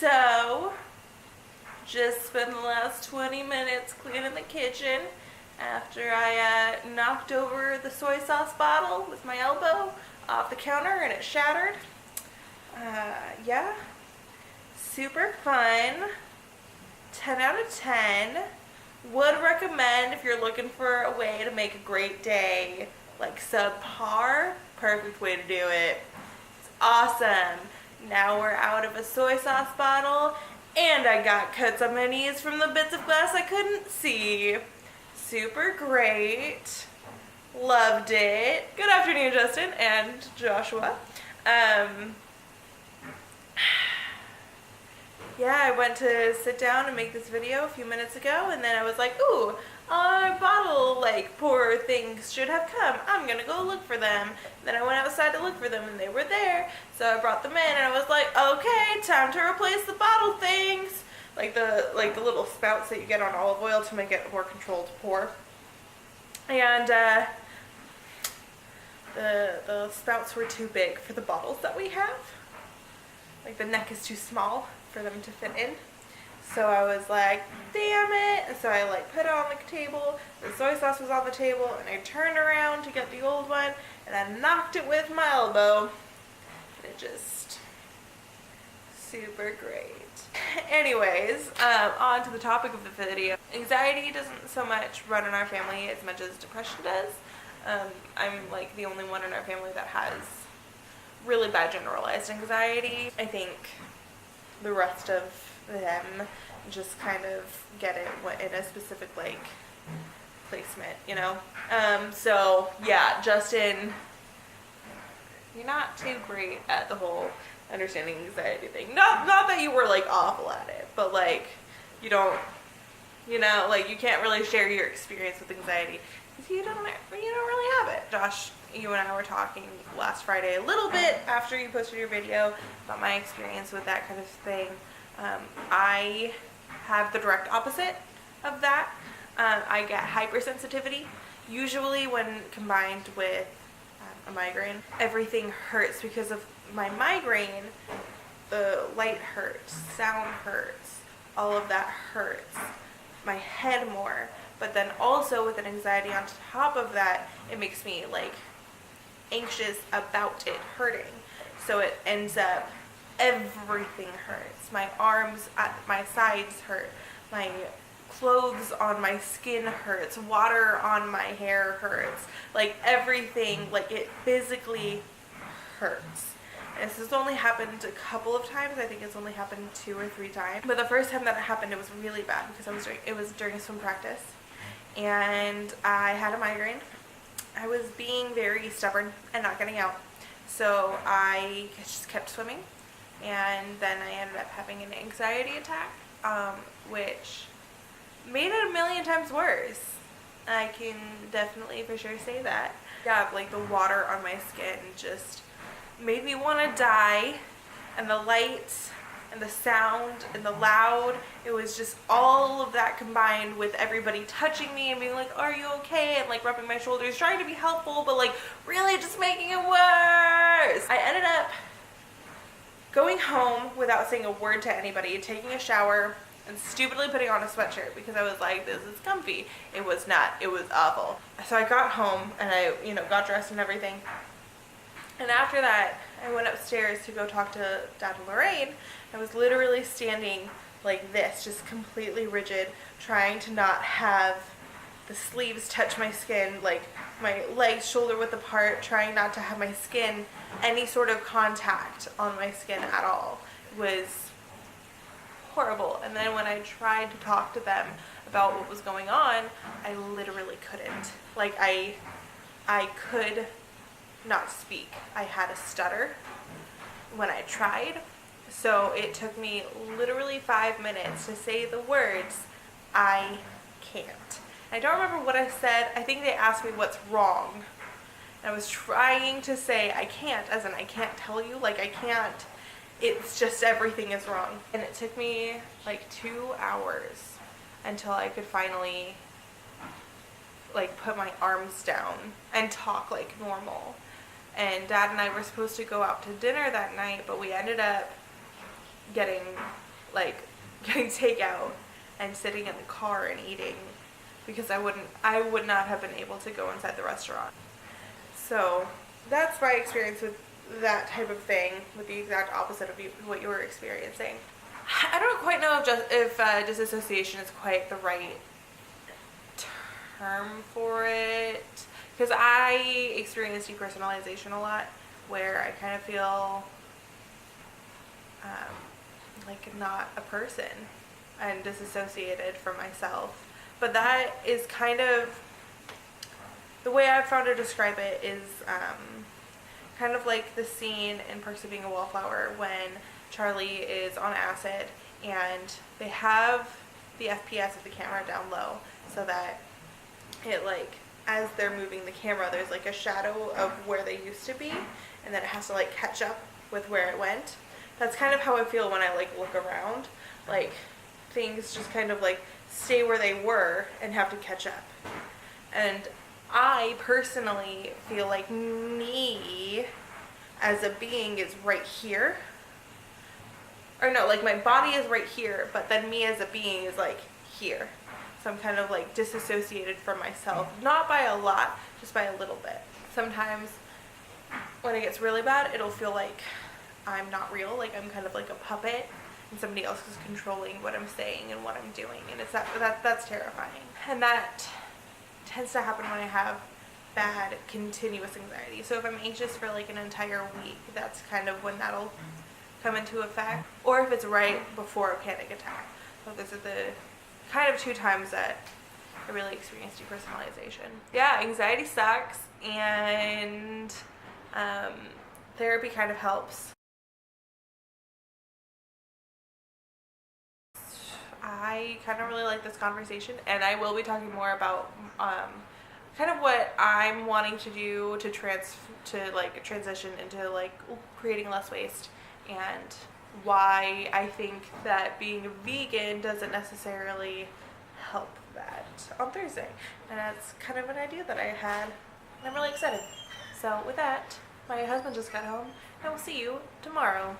So, just spent the last 20 minutes cleaning the kitchen after I knocked over the soy sauce bottle with my elbow off the counter and it shattered. Yeah, super fun. 10 out of 10. Would recommend if you're looking for a way to make a great day. Like subpar, perfect way to do it. It's awesome. Now we're out of a soy sauce bottle and I got cuts on my knees from the bits of glass I couldn't see. Super great. Loved it. Good afternoon, Justin and Joshua. Yeah, I went to sit down and make this video a few minutes ago, and then I was like, ooh, our bottle pour things should have come. I'm gonna go look for them. Then I went outside to look for them and they were there. So I brought them in and I was like, okay, time to replace the bottle things. Like the little spouts that you get on olive oil to make it more controlled pour. And the spouts were too big for the bottles that we have. Like the neck is too small for them to fit in. So I was like, damn it. And so I put it on the table. The soy sauce was on the table and I turned around to get the old one and I knocked it with my elbow. And it just, super great. Anyways, on to the topic of the video. Anxiety doesn't so much run in our family as much as depression does. I'm the only one in our family that has really bad generalized anxiety. I think the rest of them just kind of get it in a specific placement, you know. So yeah, Justin, you're not too great at the whole understanding anxiety thing. Not that you were awful at it, but you don't, you know, you can't really share your experience with anxiety because you don't really have it. Josh, you and I were talking last Friday a little bit after you posted your video about my experience with that kind of thing. I have the direct opposite of that. I get hypersensitivity, usually when combined with a migraine. Everything hurts because of my migraine. The light hurts, sound hurts, all of that hurts. My head more. But then also with an anxiety on top of that, it makes me anxious about it hurting. So it ends up, everything hurts. My arms at my sides hurt. My clothes on my skin hurts. Water on my hair hurts. Everything, it physically hurts. And this has only happened a couple of times. I think it's only happened 2 or 3 times. But the first time that it happened, it was really bad because it was during a swim practice. And I had a migraine. I was being very stubborn and not getting out. So I just kept swimming. And then I ended up having an anxiety attack, which made it a million times worse. I can definitely for sure say that. Yeah, the water on my skin just made me want to die. And the lights and the sound and the loud, it was just all of that combined with everybody touching me and being like, are you okay? And rubbing my shoulders, trying to be helpful, but really just making it worse. I ended up going home without saying a word to anybody, taking a shower, and stupidly putting on a sweatshirt because I was like, this is comfy. It was not. It was awful. So I got home and I, got dressed and everything. And after that, I went upstairs to go talk to Dad and Lorraine. I was literally standing like this, just completely rigid, trying to not have the sleeves touch my skin, my legs shoulder width apart, trying not to have my skin, any sort of contact on my skin at all. It was horrible. And then when I tried to talk to them about what was going on, I literally couldn't. I could not speak. I had a stutter when I tried. So it took me literally 5 minutes to say the words, I can't. I don't remember what I said. I think they asked me what's wrong. And I was trying to say I can't, as in I can't tell you, I can't. It's just everything is wrong. And it took me 2 hours until I could finally put my arms down and talk like normal. And Dad and I were supposed to go out to dinner that night, but we ended up getting like getting takeout and sitting in the car and eating, because I would not have been able to go inside the restaurant. So that's my experience with that type of thing, with the exact opposite of what you were experiencing. I don't quite know if disassociation is quite the right term for it, because I experience depersonalization a lot, where I kind of feel like not a person and disassociated from myself. But that is kind of the way I've found to describe it is kind of like the scene in Perks of Being a Wallflower when Charlie is on acid and they have the FPS of the camera down low so that it, like, as they're moving the camera, there's like a shadow of where they used to be, and then it has to like catch up with where it went. That's kind of how I feel when I like look around. Like, things just kind of like stay where they were and have to catch up. And I personally feel like me as a being is right here. Or no, like my body is right here, but then me as a being is like here. So I'm kind of like disassociated from myself. Not by a lot, just by a little bit. Sometimes when it gets really bad, it'll feel like I'm not real, like I'm kind of like a puppet and somebody else is controlling what I'm saying and what I'm doing, and it's that's terrifying. And that tends to happen when I have bad continuous anxiety. So if I'm anxious for like an entire week, that's kind of when that'll come into effect, or if it's right before a panic attack. So those are the kind of two times that I really experienced depersonalization. Yeah, anxiety sucks, and therapy kind of helps. I kind of really like this conversation, and I will be talking more about kind of what I'm wanting to do to transition into like creating less waste, and why I think that being a vegan doesn't necessarily help that on Thursday. And that's kind of an idea that I had, and I'm really excited. So with that, my husband just got home, and we'll see you tomorrow.